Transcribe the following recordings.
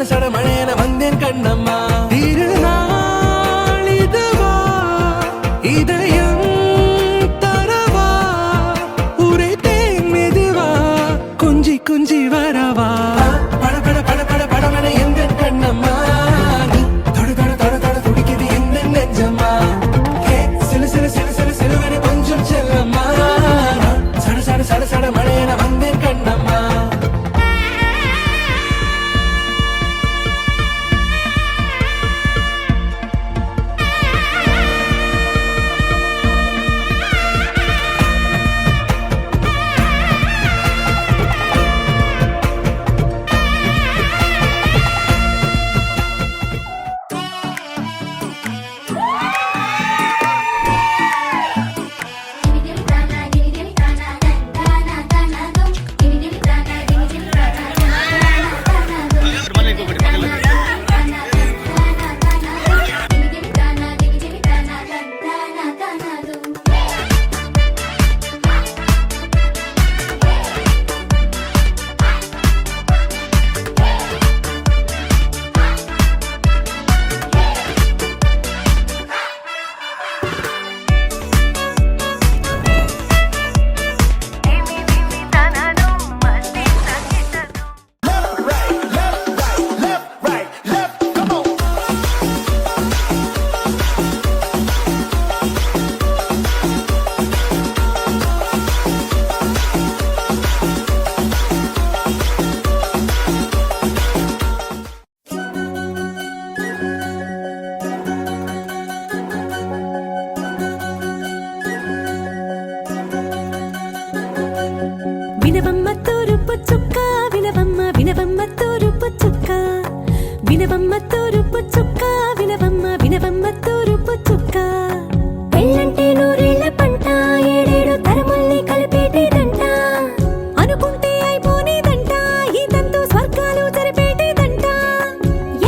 சட மழையன வந்தேன் கண்ணம்மா திருநாளிதுவா இதயம் தரவா உரைத்தேன் மெதுவா கொஞ்சி கொஞ்சி வரவா பட பட பட பட படவன எந்த கண்ணம்மா நீ தொட தொட தொட தொட துடிக்குது எந்த நெஞ்சம்மா சிலு சிலு சிலு சிலு சிலுவன கொஞ்சம் செல்லம்மா சட சட சட சட மழையன வந்தேன் கண்ணம்மா వినవమ్మ తూరుపు చుక్క వినవమ్మ వినవమ్మ తూరుపు చుక్క వినవమ్మ తూరుపు చుక్క వినవమ్మ వినవమ్మ తూరుపు చుక్క పెళ్ళంటే నూరేళ్ల పంట ఏడేడు తరముల్ని కలిపేటేదంట అనుకుంటే అయిపోనేదంట ఈ తంతు స్వర్గాలు జరిపేటేదంట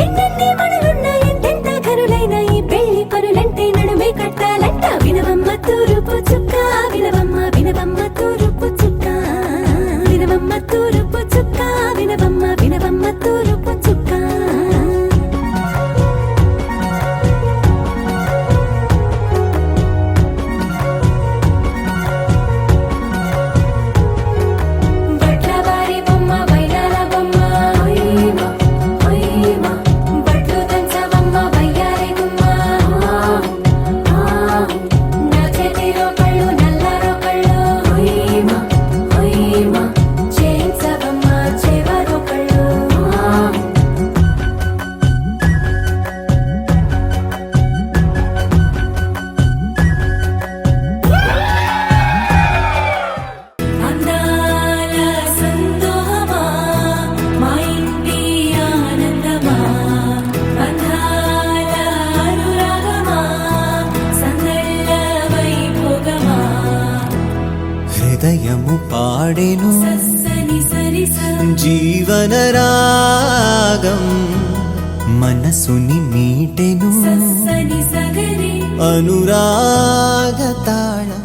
ఎన్నెన్ని మనులున్న ఎంతెంత కరులైన ఈ పెళ్లి పనులంటే నడుమే కట్టాలంట వినవమ్మ తూరుపు చుక్క వినవమ్మ వినవమ్మ తూరుపు చుక్క వినవమ్మ తూరుపు చుక్క వినవమ్మ వినవమ్మ తూరుపు చుక్క బట్లవారి బొమ్మ వైరాల బొమ్మ ఓయమా ఓయమా బట్లు దంచవమ్మ వయ్యారి గుమ్మ నా చేతిలో కళ్ళు నల్లారో కళ్ళు ఓయమా ఓయమా చేయించవమ్మ చేవరో కళ్ళు అందాల సందోహమా మా ఇంటి ఆనందమా బంధాల అనురాగమా సందళ్ళ వైభోగమా హృదయము పాడెను సని సరి జీవన రాగం మనసుని మీటెను సని సగరి అనురాగ తాళం